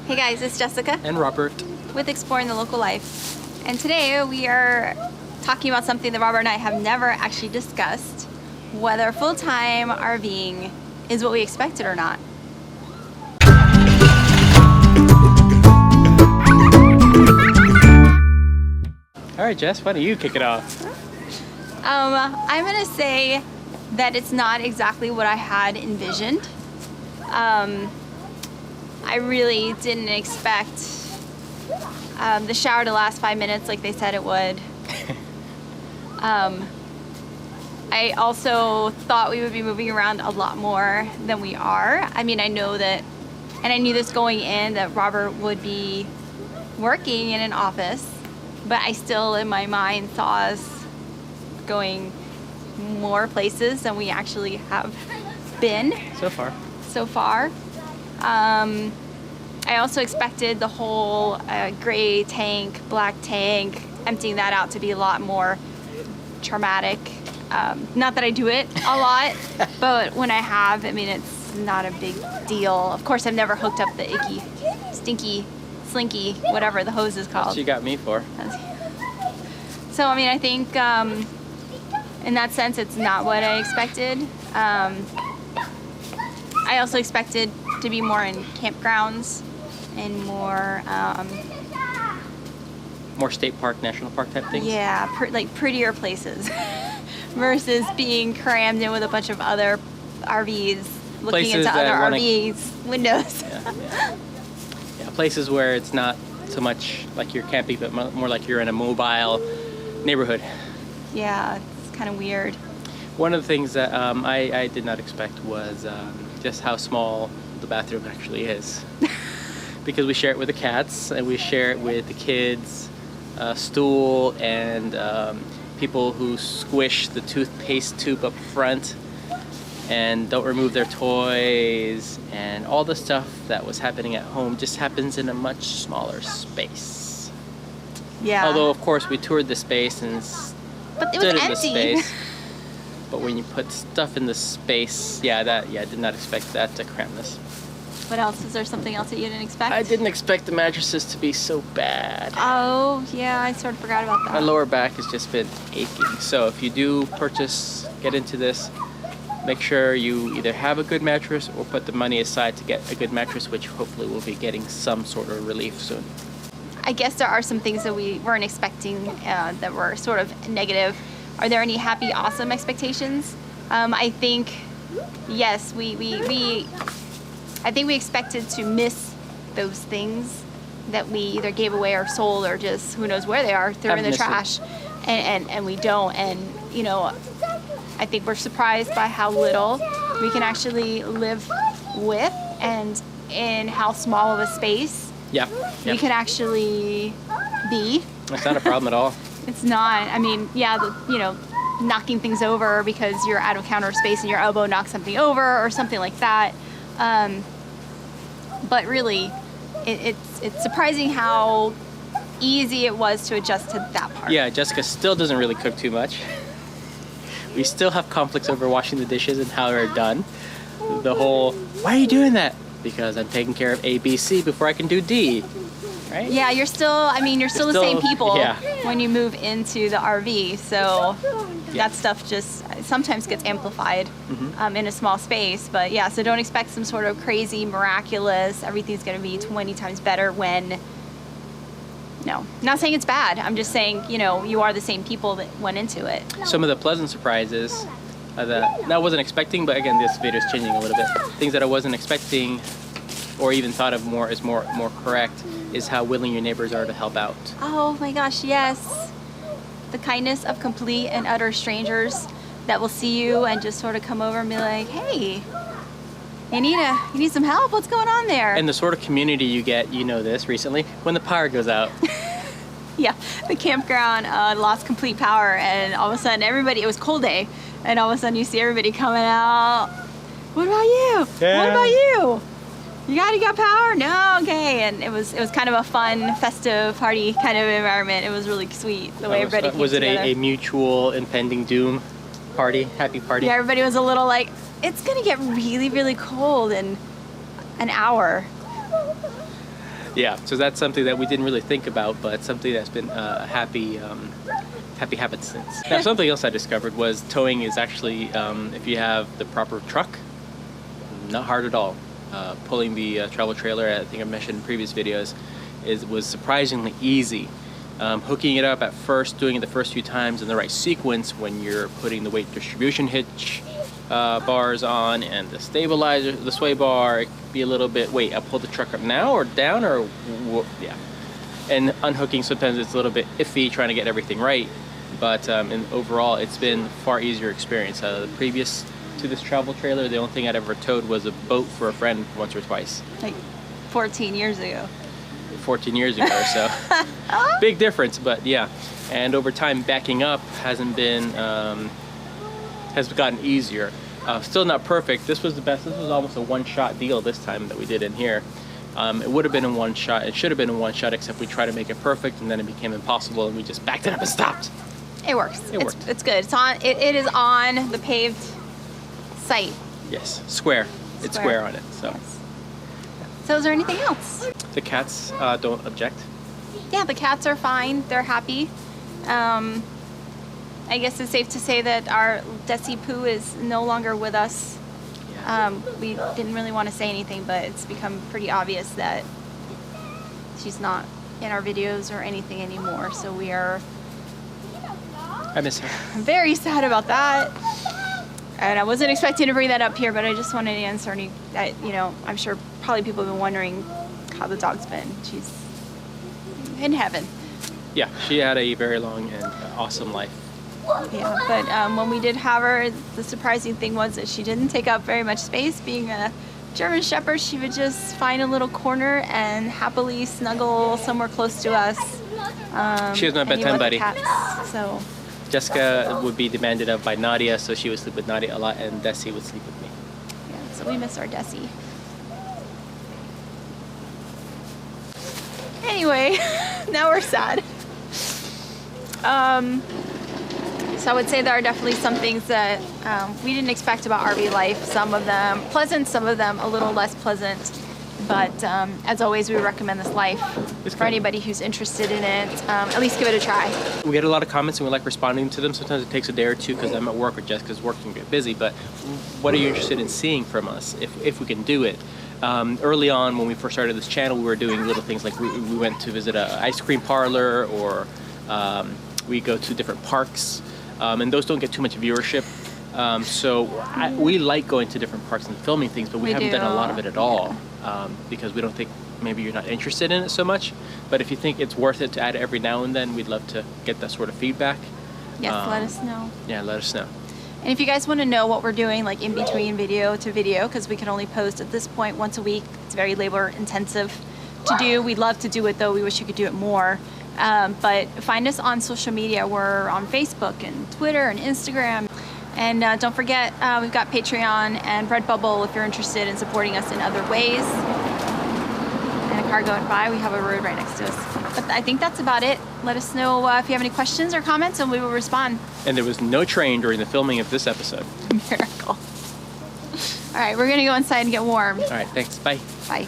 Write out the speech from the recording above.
Hey guys, it's Jessica and Robert with Exploring the Local Life. And today we are talking about something that Robert and I have never actually discussed, whether full-time RVing is what we expected or not. All right, Jess, why don't you kick it off? I'm gonna say that it's not exactly what I had envisioned. I really didn't expect the shower to last 5 minutes like they said it would. I also thought we would be moving around a lot more than we are. I mean, I know that, and I knew this going in, that Robert would be working in an office, but I still, in my mind, saw us going more places than we actually have been. So far. I also expected the whole gray tank, black tank, emptying that out to be a lot more traumatic. Not that I do it a lot, but when I have, I mean, it's not a big deal. Of course, I've never hooked up the icky, stinky, slinky, whatever the hose is called. That's what you got me for. So, I mean, I think in that sense, it's not what I expected. I also expected to be more in campgrounds and more state park, national park type things? Yeah, like prettier places versus being crammed in with a bunch of other RVs, looking Places into other RVs' windows. Yeah, places where it's not so much like you're camping, but more like you're in a mobile neighborhood. Yeah, it's kind of weird. One of the things that I did not expect was just how small the bathroom actually is. Because we share it with the cats and we share it with the kids, stool, and people who squish the toothpaste tube up front and don't remove their toys, and all the stuff that was happening at home just happens in a much smaller space. Yeah. Although of course we toured the space and but it was stood in the empty. space. But when you put stuff in the space, I did not expect that to cram this. What else? Is there something else that you didn't expect? I didn't expect the mattresses to be so bad. Oh, yeah, I sort of forgot about that. My lower back has just been aching. So if you do get into this, make sure you either have a good mattress or put the money aside to get a good mattress, which hopefully we'll be getting some sort of relief soon. I guess there are some things that we weren't expecting that were sort of negative. Are there any happy, awesome expectations? I think, yes, I think we expected to miss those things that we either gave away or sold or just who knows where they are, threw in the trash, and we don't. And, you know, I think we're surprised by how little we can actually live with and in how small of a space we can actually be. That's not a problem at all. It's not. I mean, knocking things over because you're out of counter space and your elbow knocks something over or something like that. But really, it's surprising how easy it was to adjust to that part. Yeah, Jessica still doesn't really cook too much. We still have conflicts over washing the dishes and how they're done. The whole, why are you doing that? Because I'm taking care of A, B, C before I can do D. Right? Yeah, you're still the same people yeah. when you move into the RV. So that stuff just sometimes gets amplified in a small space. But yeah, so don't expect some sort of crazy, miraculous, everything's going to be 20 times better when, no. Not saying it's bad. I'm just saying, you are the same people that went into it. Some of the pleasant surprises that I wasn't expecting, but again, this video is changing a little bit. Things that I wasn't expecting or even thought of more correct is how willing your neighbors are to help out. Oh my gosh, yes. The kindness of complete and utter strangers that will see you and just sort of come over and be like, hey, you need some help? What's going on there? And the sort of community you get, this recently, when the power goes out. Yeah, the campground lost complete power, and all of a sudden it was a cold day, and all of a sudden you see everybody coming out. What about you? Yeah. What about you? You got power? No, okay. And it was kind of a fun, festive, party kind of environment. It was really sweet the way everybody came together. Was it a mutual impending doom party? Happy party? Yeah, everybody was a little like, it's gonna get really, really cold in an hour. Yeah, so that's something that we didn't really think about, but something that's been a happy habit since. Now, something else I discovered was towing is actually, if you have the proper truck, not hard at all. Pulling the travel trailer, I think I mentioned in previous videos, was surprisingly easy. Hooking it up at first, doing it the first few times in the right sequence when you're putting the weight distribution hitch bars on and the stabilizer, the sway bar, it could be a little bit, wait, I pull the truck up now or down or, yeah. And unhooking, sometimes it's a little bit iffy trying to get everything right, but overall it's been far easier experience. The previous to this travel trailer, the only thing I'd ever towed was a boat for a friend once or twice. Like 14 years ago. 14 years ago or so. Big difference, but yeah. And over time, backing up hasn't been, has gotten easier. Still not perfect. This was the best. This was almost a one-shot deal this time that we did in here. It would have been in one shot. It should have been in one shot, except we tried to make it perfect, and then it became impossible, and we just backed it up and stopped. It works. It worked. It's good. It's on. It is on the paved site. Yes, square. It's square on it. So. Yes. So is there anything else? The cats don't object. Yeah, the cats are fine. They're happy. I guess it's safe to say that our Desi Poo is no longer with us. Yeah. We didn't really want to say anything, but it's become pretty obvious that she's not in our videos or anything anymore. So we are I miss her. very sad about that. And I wasn't expecting to bring that up here, but I just wanted to answer any, you know, I'm sure probably people have been wondering how the dog's been. She's in heaven. Yeah, she had a very long and awesome life. Yeah, but when we did have her, the surprising thing was that she didn't take up very much space. Being a German Shepherd, she would just find a little corner and happily snuggle somewhere close to us. She was my bedtime buddy. Cats, so. Jessica would be demanded of by Nadia, so she would sleep with Nadia a lot, and Desi would sleep with me. Yeah, so we miss our Desi. Anyway, now we're sad. So I would say there are definitely some things that we didn't expect about RV life. Some of them pleasant, some of them a little less pleasant. But as always, we recommend this life for anybody who's interested in it. At least give it a try. We get a lot of comments and we like responding to them. Sometimes it takes a day or two because I'm at work or Jessica's working a bit busy. But what are you interested in seeing from us if we can do it? Early on when we first started this channel, we were doing little things like we went to visit an ice cream parlor, or we go to different parks. And those don't get too much viewership. We like going to different parks and filming things, but we haven't done a lot of it at all. Because we don't think maybe you're not interested in it so much. But if you think it's worth it to add it every now and then, we'd love to get that sort of feedback. Yes, let us know. Yeah, let us know. And if you guys want to know what we're doing, like in between video to video, because we can only post at this point once a week, it's very labor intensive to do. We'd love to do it though. We wish you could do it more. But find us on social media. We're on Facebook and Twitter and Instagram. And don't forget, we've got Patreon and Redbubble if you're interested in supporting us in other ways. And a car going by, we have a road right next to us. But I think that's about it. Let us know if you have any questions or comments and we will respond. And there was no train during the filming of this episode. Miracle. All right, we're gonna go inside and get warm. All right, thanks, bye. Bye.